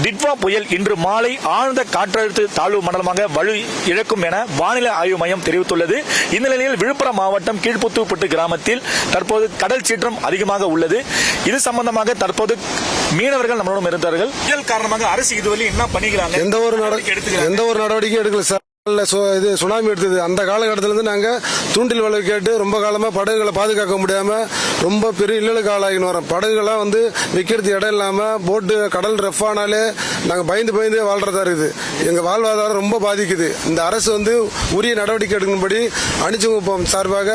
டிட்வா புயல் இன்று மாலை ஆழ்ந்த காற்றழுத்த தாழ்வு மண்டலமாக வலு இழக்கும் என வானிலை ஆய்வு மையம் தெரிவித்துள்ளது. இந்த நிலையில் விழுப்புரம் மாவட்டம் கீழ்புத்தூர்பட்டு கிராமத்தில் தற்போது கடல் சீற்றம் அதிகமாக உள்ளது. இது சம்பந்தமாக தற்போது மீனவர்கள் நம்மளுடன் இருந்தார்கள். புயல் காரணமாக அரசு இதுவரை என்ன பண்ணிக்கிறாங்க? எந்த ஒரு நடவடிக்கையும் எடுக்கல சார். இது சுனாமி எடுத்தது அந்த காலகட்டத்திலிருந்து நாங்கள் தூண்டில் வலை கேட்டு ரொம்ப காலமாக படகுகளை பாதுகாக்க முடியாமல் ரொம்ப பெரிய இல்லலுக்கு ஆளாகின்னு வரோம். படகுகளாம் விற்கிறது இடம் இல்லாமல் போட்டு கடல் ரஃப் ஆனாலே நாங்கள் பயந்து வாழ்றதா இருக்குது. எங்கள் வாழ்வாதாரம் ரொம்ப பாதிக்குது. இந்த அரசு உரிய நடவடிக்கை எடுக்கும்படி அணிச்சுங்குப்பம் சார்பாக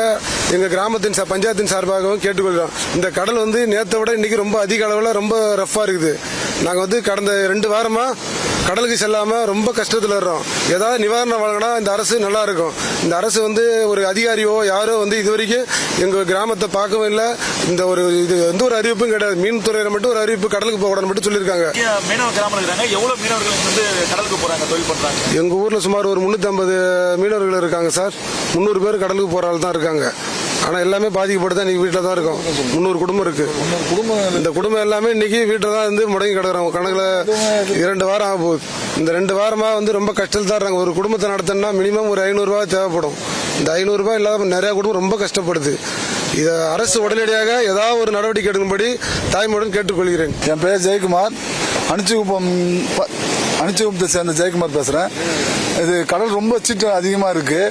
எங்கள் கிராமத்தின் பஞ்சாயத்தின் சார்பாகவும் கேட்டுக்கொள்கிறோம். இந்த கடல் நேற்றை விட இன்னைக்கு ரொம்ப அதிக அளவில் ரொம்ப ரஃப்பாக இருக்குது. நாங்கள் கடந்த 2 வாரமாக கடலுக்கு செல்லாமல் ரொம்ப கஷ்டத்தில் இருக்கிறோம். ஏதாவது நிவாரணம் வழங்கினா இந்த அரசு நல்லா இருக்கும். இந்த அரசு ஒரு அதிகாரியோ யாரோ இது வரைக்கும் எங்கள் கிராமத்தை பார்க்கவும் இல்லை. இந்த இது எந்த ஒரு அறிவிப்பும் கிடையாது. மீன்துறையில மட்டும் ஒரு அறிவிப்பு கடலுக்கு போகக்கூடாது மட்டும் சொல்லியிருக்காங்க. எங்கள் ஊரில் சுமார் ஒரு 350 மீனவர்கள் இருக்காங்க சார். 300 பேர் கடலுக்கு போகிற ஆள் தான் இருக்காங்க. ஆனால் எல்லாமே பாதிக்கப்பட்டு தான் இன்னைக்கு வீட்டில் தான் இருக்கும். 300 குடும்பம் இருக்கு. இந்த குடும்பம் எல்லாமே இன்னைக்கு வீட்டில் தான் முடங்கி கிடக்குறாங்க. கணக்கில் 2 வாரம் ஆக போகுது. இந்த 2 வாரமா ரொம்ப கஷ்டத்தில் தான் இருக்காங்க. ஒரு குடும்பத்தை நடத்தணும்னா மினிமம் ஒரு 500 ரூபாய் தேவைப்படும். இந்த 500 ரூபாய் இல்லாத நிறைய குடும்பம் ரொம்ப கஷ்டப்படுது. இதை அரசு உடனடியாக ஏதாவது ஒரு நடவடிக்கை எடுக்கும்படி தாய்மையுடன் கேட்டுக்கொள்கிறேன். என் பேர் ஜெயக்குமார். அணிச்சுகுப்பத்தை சேர்ந்த ஜெயக்குமார் பேசுறேன். இது கடல் ரொம்ப சீற்றம் அதிகமா இருக்கு.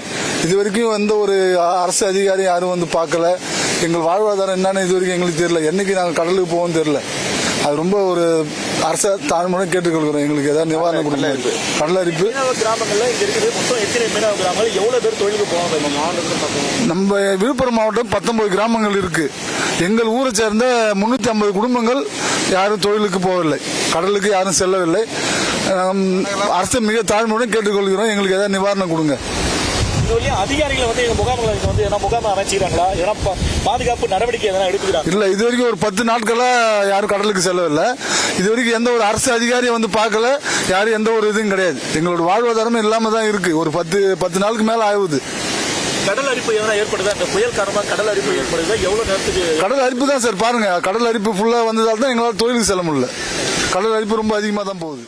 இது வரைக்கும் எந்த ஒரு அரசு அதிகாரி யாரும் பார்க்கல. எங்கள் வாழ்வாதாரம் என்னன்னு இது வரைக்கும் எங்களுக்கு தெரியல. என்னைக்கு நாங்கள் கடலுக்கு போவோம் தெரியல. அது ரொம்ப ஒரு அரசு தாழ்மையுடன் கேட்டுக்கொள்கிறோம். எங்களுக்கு ஏதாவது நிவாரணம் கொடுக்கல. கடல் அரிப்பு நம்ம விழுப்புரம் மாவட்டம் 19 கிராமங்கள் இருக்கு. எங்கள் ஊரை சேர்ந்த 350 குடும்பங்கள் யாரும் தொழிலுக்கு போகவில்லை. கடலுக்கு யாரும் செல்லவில்லை. அரசு மிக தாழ்மையுடன் கேட்டுக்கொள்கிறோம். எங்களுக்கு ஏதாவது நிவாரணம் கொடுங்க. அதிகாரிகள் முகாம் அமைச்சிருக்காங்களா? பாதுகாப்பு நடவடிக்கை எடுக்கிறாங்க இல்ல. இது வரைக்கும் ஒரு 10 நாட்களா யாரும் கடலுக்கு செல்லவில்லை. இது வரைக்கும் எந்த ஒரு அரசு அதிகாரியை பார்க்கல. யாரும் எந்த ஒரு இதுவும் கிடையாது. எங்களோட வாழ்வாதாரமும் இல்லாம தான் இருக்கு. ஒரு 10 நாளுக்கு மேல ஆகுது. கடல் அரிப்பு ஏற்படுதா? இந்த புயல் காரணமாக கடல் அரிப்பு ஏற்படுதா? எவ்வளவு நேரத்துக்கு? கடல் அரிப்பு தான் சார். பாருங்க, கடல் அரிப்பு ஃபுல்லா வந்ததால் தான் எங்களால் தொழிலுக்கு செல்ல முடியல. கடல் அரிப்பு ரொம்ப அதிகமா தான் போகுது.